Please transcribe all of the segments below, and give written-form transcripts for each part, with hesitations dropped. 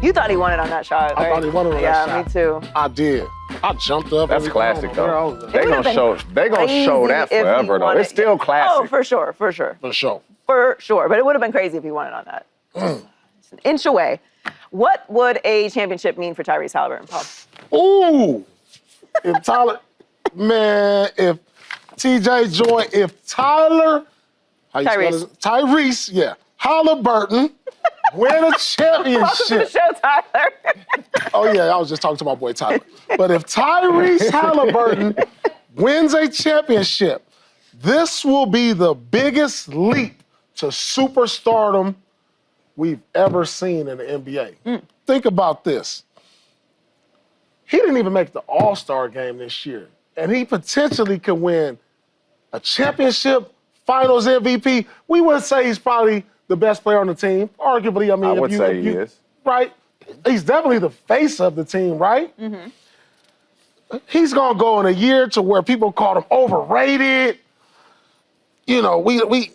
You thought he won it on that shot, right? I thought he won it on that shot. Yeah, me too. I did. I jumped up. That's classic, though. They gonna show that crazy if forever, he though. won It's it. still classic. Oh, for sure. For sure. For sure. But it would have been crazy if he won it on that. It's an inch away. What would a championship mean for Tyrese Haliburton, Paul? Ooh. If Tyler, man, if TJ Joy, if Tyler, Tyrese, yeah, Haliburton win a championship. Welcome to the show, Tyler. Oh, yeah, I was just talking to my boy Tyler. But if Tyrese Haliburton wins a championship, this will be the biggest leap to superstardom we've ever seen in the NBA. Think about this. He didn't even make the All-Star game this year, and he potentially could win a championship, finals MVP. We would say he's probably the best player on the team. Arguably, I mean, I would say he is. Right? He's definitely the face of the team, right? He's gonna go in a year to where people call him overrated. You know, he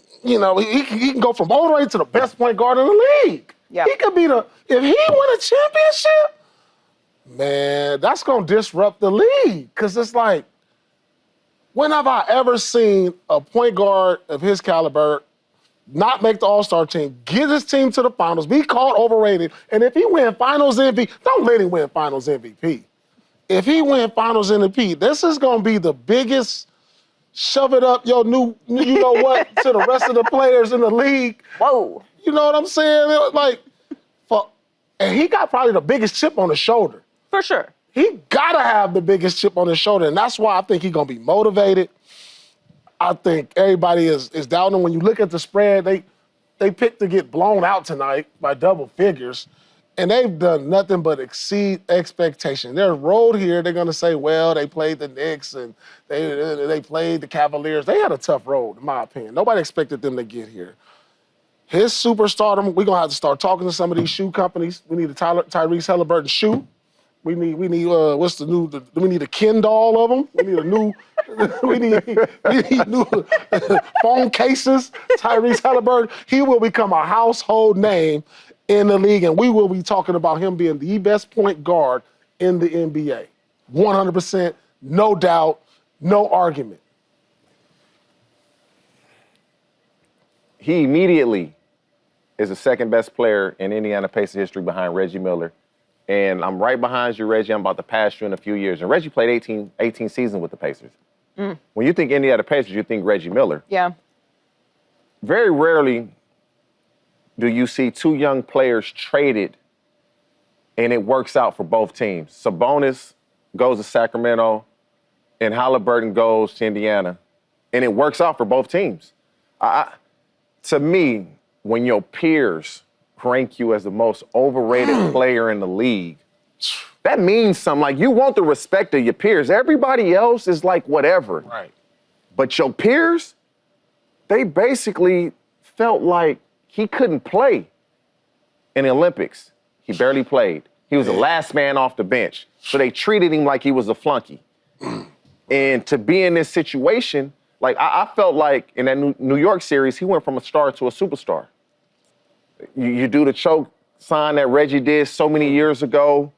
can go from overrated to the best point guard in the league. Yeah. He could be if he win a championship, man, that's gonna disrupt the league. Cause it's like, when have I ever seen a point guard of his caliber not make the All-Star team, get his team to the finals, be called overrated, and if he win finals MVP, don't let him win finals MVP. If he win finals MVP, this is gonna be the biggest shove it up your new, you know what, to the rest of the players in the league. Whoa. You know what I'm saying? Like, and he got probably the biggest chip on his shoulder. For sure. He gotta have the biggest chip on his shoulder, and that's why I think he's gonna be motivated. I think everybody is down him. When you look at the spread, they picked to get blown out tonight by double figures, and they've done nothing but exceed expectations. They're rolled here. They're gonna say, well, they played the Knicks and they played the Cavaliers. They had a tough road, in my opinion. Nobody expected them to get here. His superstardom, we're gonna have to start talking to some of these shoe companies. We need a Tyrese Haliburton shoe. We need we need a Ken doll of them. We need a new, we need new phone cases. Tyrese Haliburton, he will become a household name in the league, and we will be talking about him being the best point guard in the NBA. 100%, no doubt, no argument. He immediately is the second best player in Indiana Pacers history behind Reggie Miller. And I'm right behind you, Reggie. I'm about to pass you in a few years. And Reggie played 18 seasons with the Pacers. When you think Indiana Pacers, you think Reggie Miller. Yeah. Very rarely do you see two young players traded and it works out for both teams. Sabonis goes to Sacramento and Haliburton goes to Indiana. And it works out for both teams. To me, when your peers rank you as the most overrated player in the league, that means something. Like, you want the respect of your peers. Everybody else is like whatever. Right. But your peers, they basically felt like he couldn't play in the Olympics. He barely played. He was the last man off the bench. So they treated him like he was a flunky. And to be in this situation, like, I felt like in that New York series, he went from a star to a superstar. You do the choke sign that Reggie did so many years ago.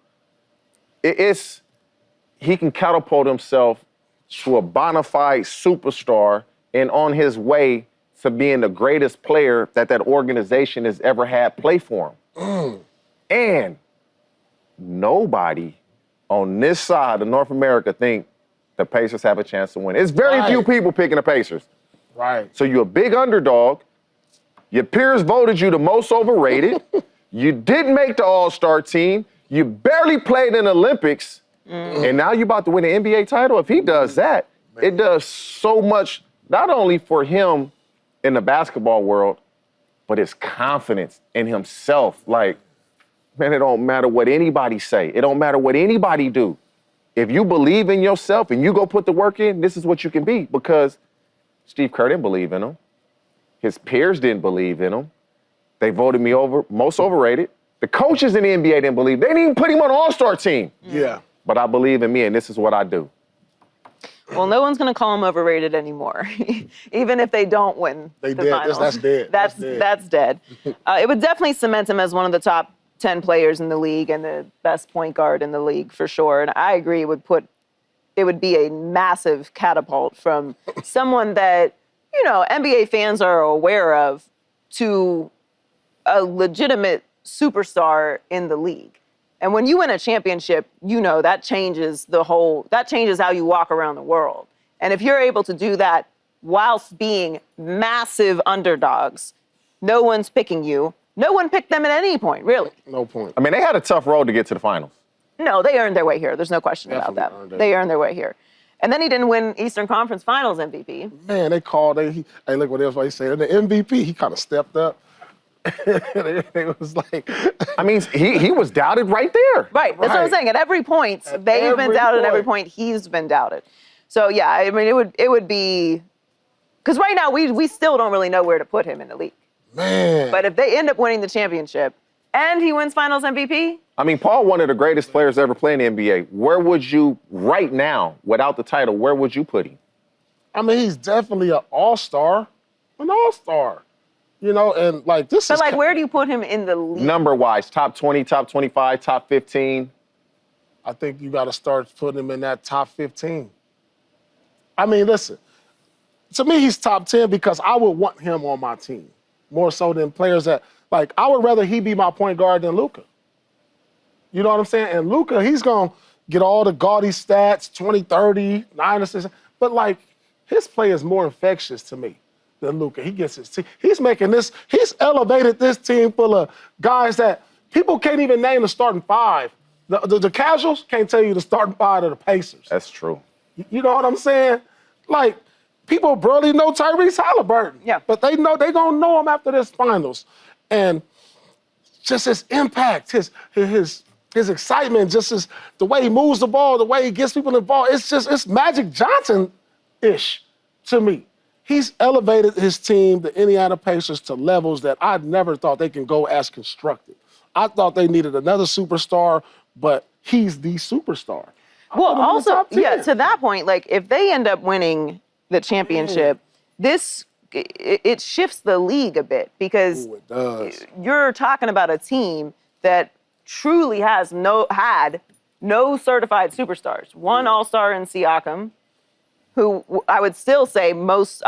He can catapult himself to a bona fide superstar and on his way to being the greatest player that organization has ever had play for him. And nobody on this side of North America think the Pacers have a chance to win. It's very few people picking the Pacers. Right. So you're a big underdog. Your peers voted you the most overrated. You didn't make the All-Star team. You barely played in the Olympics. And now you're about to win an NBA title. If he does that, it does so much, not only for him in the basketball world, but his confidence in himself. Like, man, it don't matter what anybody say. It don't matter what anybody do. If you believe in yourself and you go put the work in, this is what you can be. Because Steve Kerr didn't believe in him. His peers didn't believe in him. They voted me most overrated. The coaches in the NBA didn't believe. They didn't even put him on the All-Star team. Yeah. But I believe in me, and this is what I do. Well, no one's going to call him overrated anymore, even if they don't win the finals. That's dead. That's dead. It would definitely cement him as one of the top 10 players in the league and the best point guard in the league for sure. And I agree, it would be a massive catapult from someone that, NBA fans are aware of to a legitimate superstar in the league. And when you win a championship, that changes how you walk around the world. And if you're able to do that whilst being massive underdogs, no one's picking you. No one picked them at any point, really. No point. I mean, they had a tough road to get to the finals. No, they earned their way here. There's no question about that. They earned their way here. And then he didn't win Eastern Conference Finals MVP. Man, they called. Hey, look what else they said. And the MVP, he kind of stepped up. It was like, I mean, he was doubted right there. Right. That's what I'm saying. At every point, they've been doubted. At every point, he's been doubted. So yeah, I mean, it would be, because right now we still don't really know where to put him in the league. Man. But if they end up winning the championship and he wins Finals MVP. I mean, Paul, one of the greatest players ever play in the NBA. Where would you, right now, without the title, where would you put him? I mean, he's definitely an all-star. An all-star. And like this but is... But like, where do you put him in the league? Number-wise, top 20, top 25, top 15? I think you got to start putting him in that top 15. I mean, listen. To me, he's top 10 because I would want him on my team. More so than players that... Like, I would rather he be my point guard than Luka. You know what I'm saying? And Luka, he's going to get all the gaudy stats, 20, 30, 9 assists. But, like, his play is more infectious to me than Luka. He gets his team. He's elevated this team full of guys that people can't even name the starting five. The casuals can't tell you the starting five of the Pacers. That's true. You know what I'm saying? Like, people barely know Tyrese Haliburton. Yeah. But they're going to know him after this finals. And just his impact, his excitement, the way he moves the ball, the way he gets people involved, it's Magic Johnson-ish to me. He's elevated his team, the Indiana Pacers, to levels that I never thought they can go as constructed. I thought they needed another superstar, but he's the superstar. Well, also, yeah, to that point, like, if they end up winning the championship, it shifts the league a bit because Ooh, it does. You're talking about a team that truly had no certified superstars. One all-star in Siakam, who I would still say most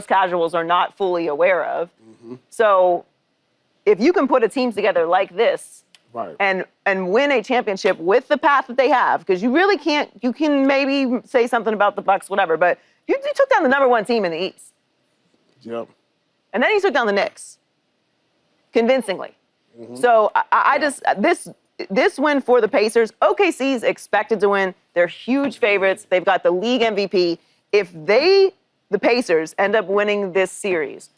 casuals are not fully aware of. Mm-hmm. So if you can put a team together like this, right, and win a championship with the path that they have, because you really can't, you can maybe say something about the Bucks, whatever, but you took down the number one team in the East. Yep. And then he took down the Knicks, convincingly. Mm-hmm. So this win for the Pacers, OKC's expected to win. They're huge favorites. They've got the league MVP. If the Pacers, end up winning this series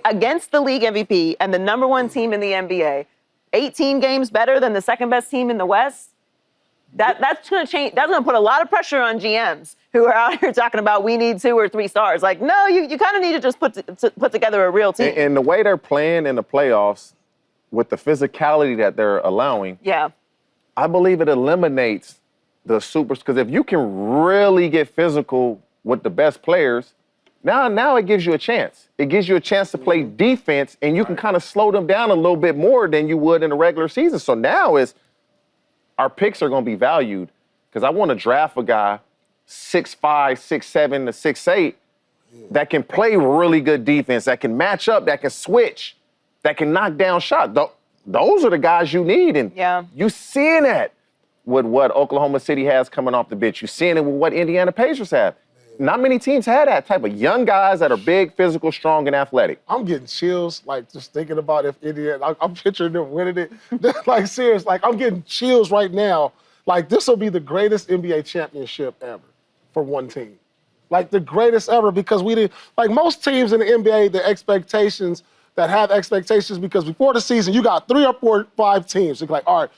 against the league MVP and the number one team in the NBA, 18 games better than the second best team in the West, that's going to change. That's going to put a lot of pressure on GMs who are out here talking about we need 2 or 3 stars. Like, no, you kind of need to just put together a real team. And the way they're playing in the playoffs, with the physicality that they're allowing, yeah, I believe it eliminates the supers. Because if you can really get physical with the best players, now it gives you a chance. It gives you a chance to play defense, and you can kind of slow them down a little bit more than you would in the regular season. So now our picks are going to be valued, because I want to draft a guy 6'5", 6'7" to 6'8", that can play really good defense, that can match up, that can switch, that can knock down shots. Those are the guys you need. And you seeing that with what Oklahoma City has coming off the bench. You're seeing it with what Indiana Pacers have. Not many teams had that type of young guys that are big, physical, strong, and athletic. I'm getting chills, like, just thinking about if Indiana, I'm picturing them winning it. Like, serious, like, I'm getting chills right now. Like, this will be the greatest NBA championship ever for one team. Like, the greatest ever, because like, most teams in the NBA, the expectations that have expectations, because before the season, you got 3 or 4, 5 teams. It's like, all right,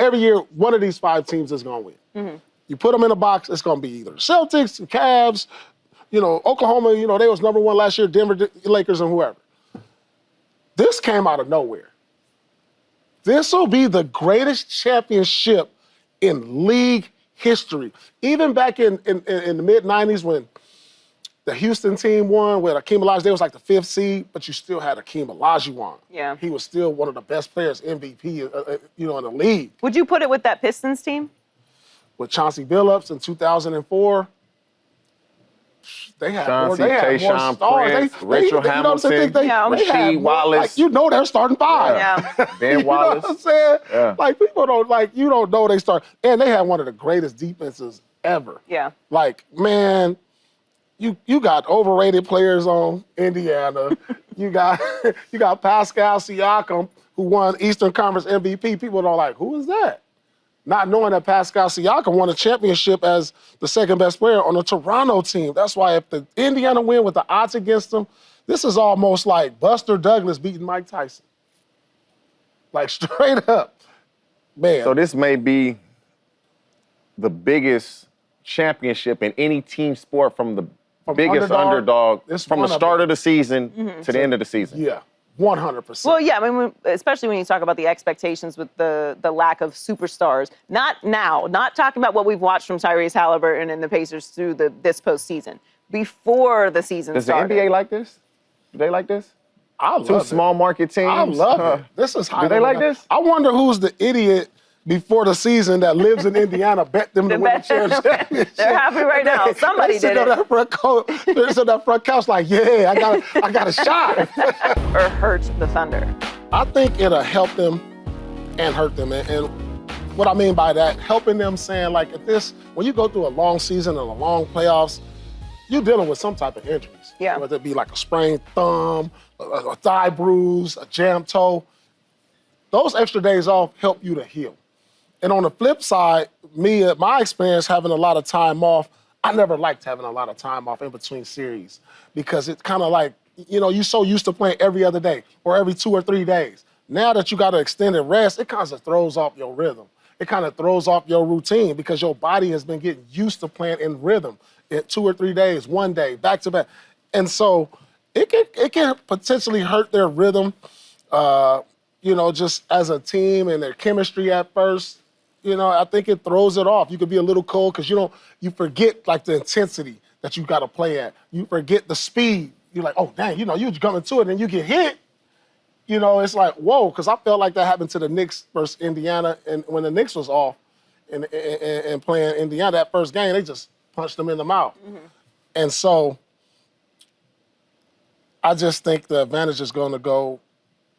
every year, one of these 5 teams is going to win. Mm-hmm. You put them in a box, it's going to be either Celtics, Cavs, Oklahoma, they was number 1 last year, Denver, Lakers, and whoever. This came out of nowhere. This will be the greatest championship in league history. Even back in the mid-'90s when the Houston team won with Akeem Olajuwon. They was like the 5th seed, but you still had Akeem Olajuwon. Yeah. He was still one of the best players, MVP, in the league. Would you put it with that Pistons team? With Chauncey Billups in 2004, they had more Tayshaun stars. Prince, Rachel Hamilton, Rasheed Wallace. They're starting 5. Yeah. Ben You know Wallace. what I'm saying? Yeah. Like, people don't, you don't know they start. And they had one of the greatest defenses ever. Yeah. Like, man, you got overrated players on Indiana. you got Pascal Siakam, who won Eastern Conference MVP. People don't like, who is that? Not knowing that Pascal Siakam won a championship as the 2nd best player on the Toronto team. That's why if the Indiana win with the odds against them, this is almost like Buster Douglas beating Mike Tyson. Like, straight up. Man. So this may be the biggest championship in any team sport from the biggest underdog from the start of the season to the end of the season. Yeah, 100%. Well, yeah, I mean, especially when you talk about the expectations with the lack of superstars. Not now, not talking about what we've watched from Tyrese Haliburton and the Pacers through this postseason. Before the season started. Does the NBA like this? Do they like this? I love Two small market teams. I love it. This is high. Do they like this? I wonder who's the idiot before the season that lives in Indiana bet them to win the championship. They're happy right now. Somebody did it. They're sitting on that front couch like, yeah, I got a shot. Or hurt the Thunder. I think it'll help them and hurt them. And what I mean by that, helping them saying like when you go through a long season and a long playoffs, you're dealing with some type of injuries. Yeah. Whether it be like a sprained thumb, a thigh bruise, a jammed toe. Those extra days off help you to heal. And on the flip side, my experience having a lot of time off, I never liked having a lot of time off in between series because it's kind of like, you're so used to playing every other day or every 2 or 3 days. Now that you got to extended rest, it kind of throws off your rhythm. It kind of throws off your routine because your body has been getting used to playing in rhythm in 2 or 3 days, 1 day, back to back. And so it can potentially hurt their rhythm, just as a team and their chemistry at first. I think it throws it off. You could be a little cold because you forget like the intensity that you got to play at. You forget the speed. You're like, oh, dang, you're coming to it and you get hit. It's like, whoa, because I felt like that happened to the Knicks versus Indiana. And when the Knicks was off and playing Indiana, that first game, they just punched them in the mouth. Mm-hmm. And so I just think the advantage is going to go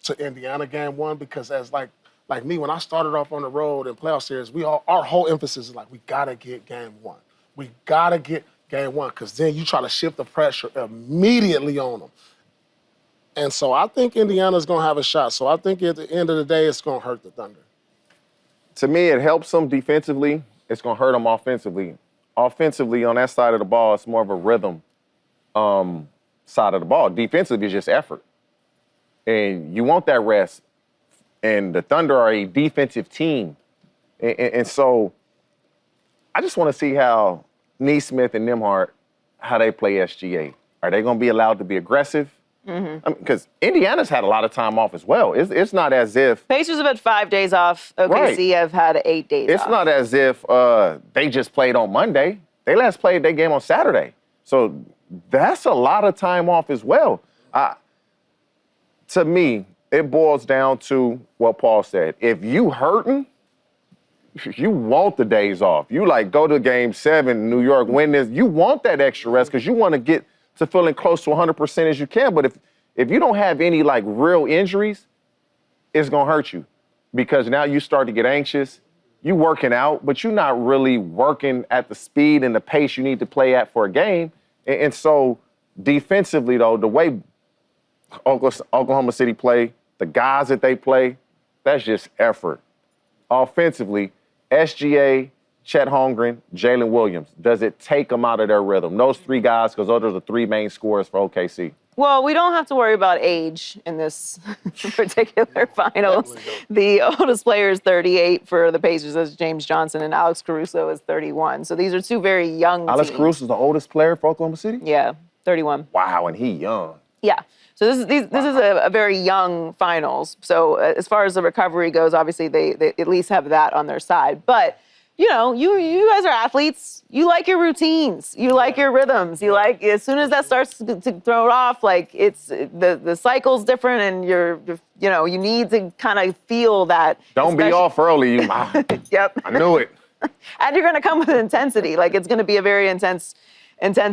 to Indiana game 1 because as like me, when I started off on the road in playoff series, our whole emphasis is like, we got to get game 1. We got to get game 1 because then you try to shift the pressure immediately on them. And so I think Indiana's going to have a shot. So I think at the end of the day, it's going to hurt the Thunder. To me, it helps them defensively. It's going to hurt them offensively. Offensively, on that side of the ball, it's more of a rhythm side of the ball. Defensively is just effort. And you want that rest. And the Thunder are a defensive team. And so I just want to see how Neesmith and Nembhard, how they play SGA. Are they going to be allowed to be aggressive? Mm-hmm. Because Indiana's had a lot of time off as well. It's not as if... Pacers have had 5 days off. OKC have had 8 days off. It's not as if they just played on Monday. They last played their game on Saturday. So that's a lot of time off as well. To me, it boils down to what Paul said. If you hurting, you want the days off. You go to game 7, New York, win this. You want that extra rest because you want to get to feeling close to 100% as you can. But if you don't have any real injuries, it's going to hurt you because now you start to get anxious. You working out, but you're not really working at the speed and the pace you need to play at for a game. And so defensively, though, the way Oklahoma City play, the guys that they play, that's just effort. Offensively, SGA, Chet Holmgren, Jalen Williams, does it take them out of their rhythm? Those 3 guys, because those are the 3 main scorers for OKC. Well, we don't have to worry about age in this particular finals. The oldest player is 38 for the Pacers, that's James Johnson, and Alex Caruso is 31. So these are 2 very young Alex teams. Caruso is the oldest player for Oklahoma City? Yeah, 31. Wow, and he young. Yeah. So this is a very young finals. So as far as the recovery goes, obviously they at least have that on their side. But you know, you guys are athletes. You like your routines. You like your rhythms. You like, as soon as that starts to throw it off, like it's the cycle's different, and you know, you need to kind of feel that. Don't be off early. Yep. I knew it. And you're going to come with intensity. Like, it's going to be a very intense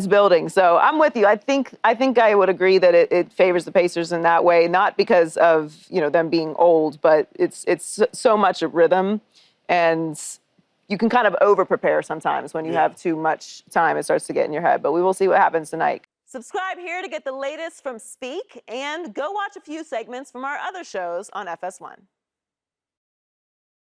building. So I'm with you. I think I would agree that it favors the Pacers in that way, not because of, you know, them being old, but it's so much a rhythm, and you can kind of over-prepare sometimes when you have too much time. It starts to get in your head. But we will see what happens tonight. Subscribe here to get the latest from Speak, and go watch a few segments from our other shows on FS1.